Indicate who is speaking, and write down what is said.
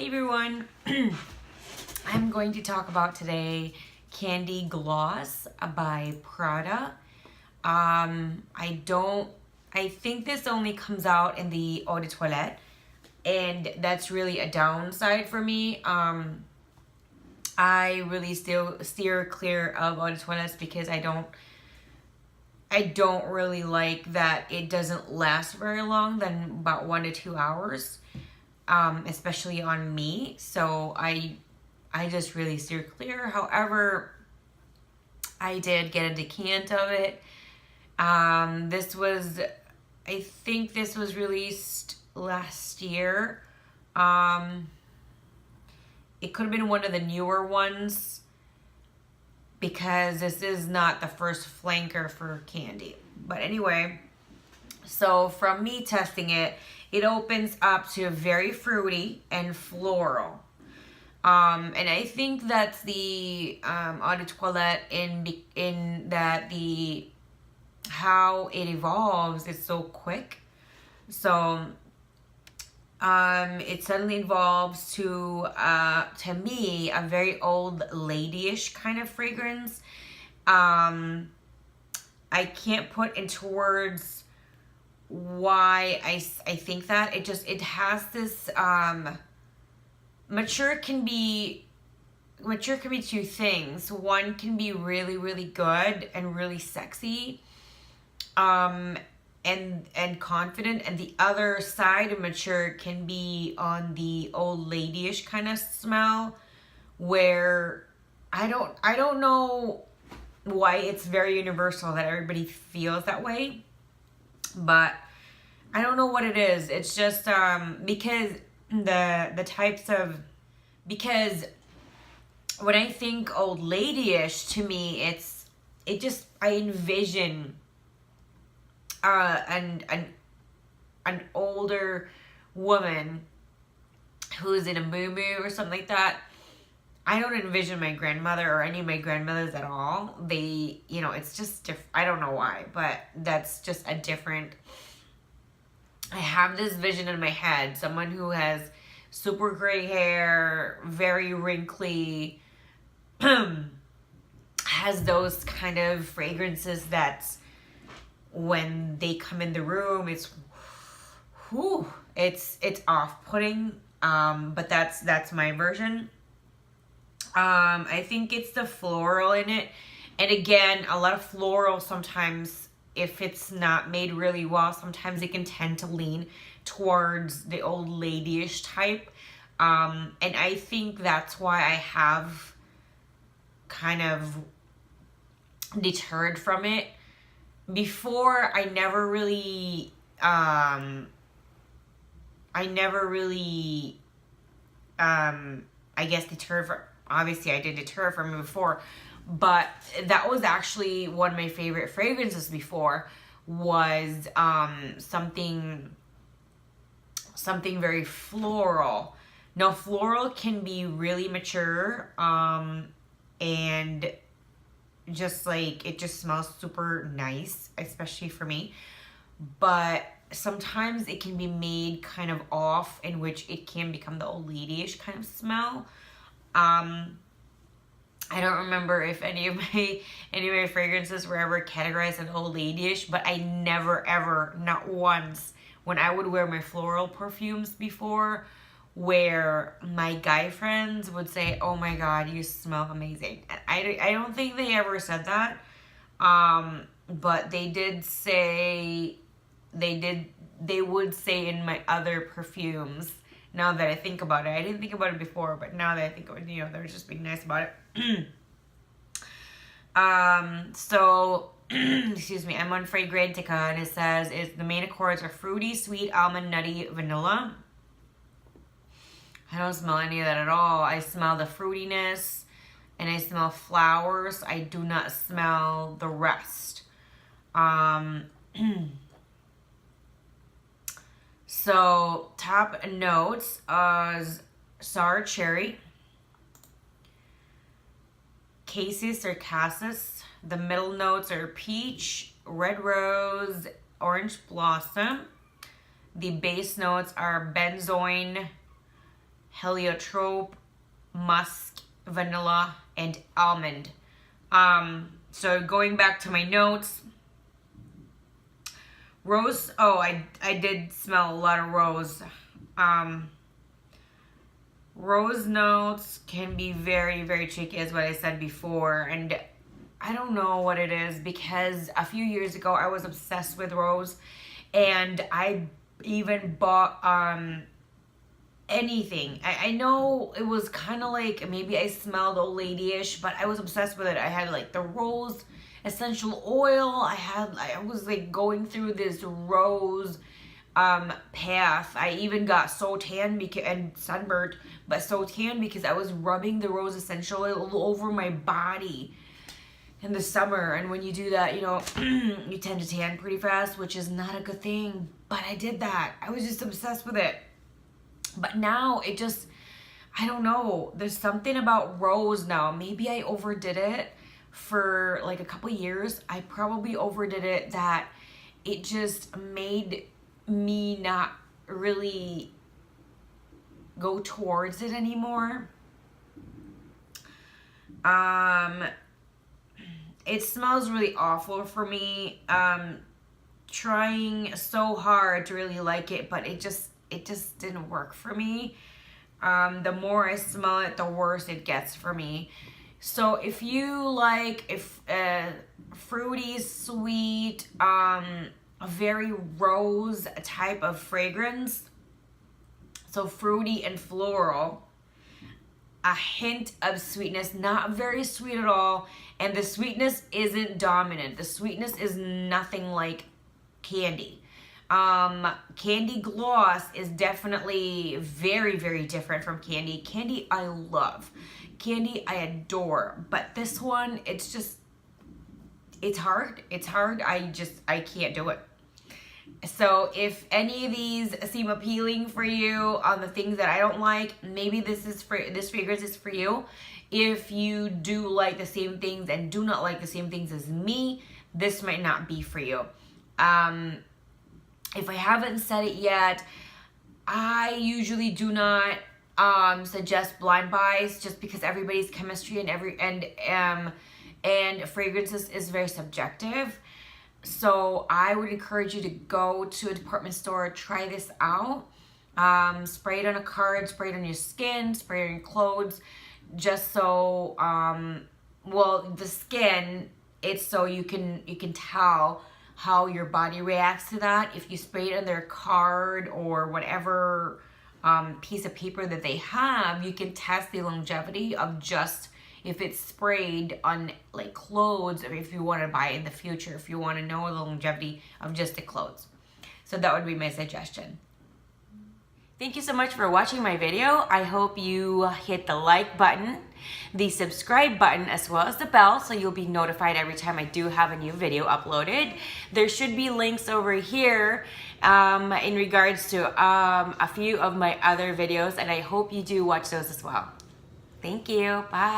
Speaker 1: Hey everyone, I'm going to talk about today Candy Gloss by Prada. I think this only comes out in the Eau De Toilette, and that's really a downside for me. I really still steer clear of Eau De Toilettes because I don't really like that it doesn't last very long, than about 1 to 2 hours. Especially on me, so I just really steer clear. However, I did get a decant of it. I think this was released last year. It could have been one of the newer ones because this is not the first flanker for Candy. But anyway, so from me testing it, it opens up to very fruity and floral. And I think that's the Eau De Toilette in that how it evolves is so quick. So it suddenly evolves to me, a very old ladyish kind of fragrance. I can't put into words why I think that. It has this mature can be two things. One can be really, really good and really sexy and confident, and the other side of mature can be on the old ladyish kind of smell, where I don't know why it's very universal that everybody feels that way. But I don't know what it is. It's just because the types of, because when I think old ladyish, to me I envision an older woman who's in a muumuu or something like that. I don't envision my grandmother or any of my grandmothers at all. They, it's just I don't know why, but that's just a different. I have this vision in my head. Someone who has super gray hair, very wrinkly, has those kind of fragrances that when they come in the room, it's off-putting. But that's my version. I think it's the floral in it. And again, a lot of floral sometimes, if it's not made really well, sometimes it can tend to lean towards the old ladyish type. And I think that's why I have kind of deterred from it. Before, I never really I guess deterred from. Obviously, I did deter from it before, but that was actually one of my favorite fragrances before, was something very floral. Now, floral can be really mature, and just like, it just smells super nice, especially for me. But sometimes it can be made kind of off, in which it can become the old ladyish kind of smell. I don't remember if any of my fragrances were ever categorized as old ladyish, but I never ever, not once, when I would wear my floral perfumes before, where my guy friends would say, "Oh my God, you smell amazing." And I don't think they ever said that, but they did say, they would say in my other perfumes. Now that I think about it, I didn't think about it before, but now that I think about it, they're just being nice about it. So, excuse me, I'm on Fragrantica, and it says, the main accords are fruity, sweet, almond, nutty, vanilla. I don't smell any of that at all. I smell the fruitiness, and I smell flowers. I do not smell the rest. So, top notes is sour cherry, cassis or cassis. The middle notes are peach, red rose, orange blossom. The base notes are benzoin, heliotrope, musk, vanilla, and almond. So going back to my notes, rose, oh, I did smell a lot of rose. Rose notes can be very, very tricky, as what I said before, and I don't know what it is, because a few years ago I was obsessed with rose, and I even bought anything. I know it was kind of like, maybe I smelled old lady-ish, but I was obsessed with it. I had like the rose essential oil. I was like going through this rose path. I even got so tan and sunburnt, but so tan because I was rubbing the rose essential oil all over my body in the summer. And when you do that, you know, you tend to tan pretty fast, which is not a good thing. But I did that. I was just obsessed with it. But now it just, I don't know. There's something about rose now. Maybe I overdid it for like a couple years. I probably overdid it, that it just made me not really go towards it anymore. It smells really awful for me. Trying so hard to really like it, but it just didn't work for me. The more I smell it, the worse it gets for me. So if you like fruity, sweet, a very rose type of fragrance, so fruity and floral, a hint of sweetness, not very sweet at all, and the sweetness isn't dominant. The sweetness is nothing like candy. Candy gloss is definitely very, very different from candy. Candy I love. Candy I adore. But this one, it's just, it's hard. It's hard. I can't do it. So if any of these seem appealing for you on the things that I don't like, maybe this fragrance is for you. If you do like the same things and do not like the same things as me, this might not be for you. If I haven't said it yet, I usually do not suggest blind buys, just because everybody's chemistry and fragrances is very subjective. So I would encourage you to go to a department store, try this out, spray it on a card, spray it on your skin, spray it on your clothes, just so, well, the skin, it's so you can tell how your body reacts to that. If you spray it on their card or whatever piece of paper that they have, you can test the longevity of just if it's sprayed on like clothes, or if you want to buy it in the future, if you want to know the longevity of just the clothes. So that would be my suggestion. Thank you so much for watching my video. I hope you hit the like button, the subscribe button, as well as the bell, so you'll be notified every time I do have a new video uploaded. There should be links over here in regards to a few of my other videos, and I hope you do watch those as well. Thank you. Bye.